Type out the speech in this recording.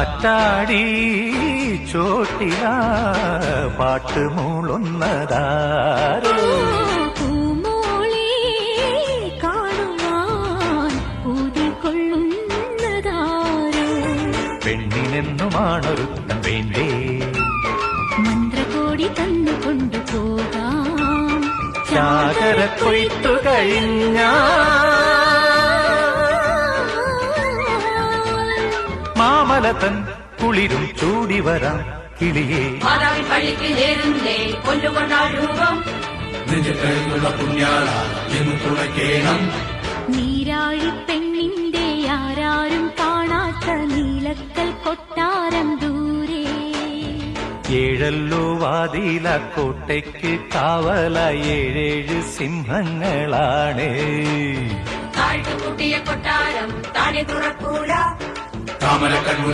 കാറ്റാടി ചോട്ടില പാട്ടുമൂളുന്നതാരോ പൂമോളെ കാണുവാൻ ഊതിക്കൊള്ളുന്നതാരോ പെണ്ണിനെന്നുമാണൊരുത്തം വേണ്ടേ മന്ത്രകോടി തന്നു കൊണ്ടുപോകാം ചാകര കൊയ്ത്തു കഴിഞ്ഞ മാമലതൻ കുളിരും ചൂടി വരാം കിളിയേ പഴിക്ക് നേരുന്നേ കൊല്ലുകൊണ്ടാൽ രൂപം നെഞ്ചുകഴിഞ്ഞുള്ള പുണ്യാള എന്ന് തുണയ്ക്കേണം നീരാഴി പെണ്ണിന്റെ ആരാരും കാണാത്ത നീലക്കൽ കൊട്ടാരം ദൂരെ ഏഴല്ലോ വാതില കോട്ടയ്ക്ക് കാവല 7 സിംഹങ്ങളാണ് താഴ്ത്തുകൂട്ടിയ കൊട്ടാരം താഴെ തുറക്കൂല താമരക്കണ്ണൂർ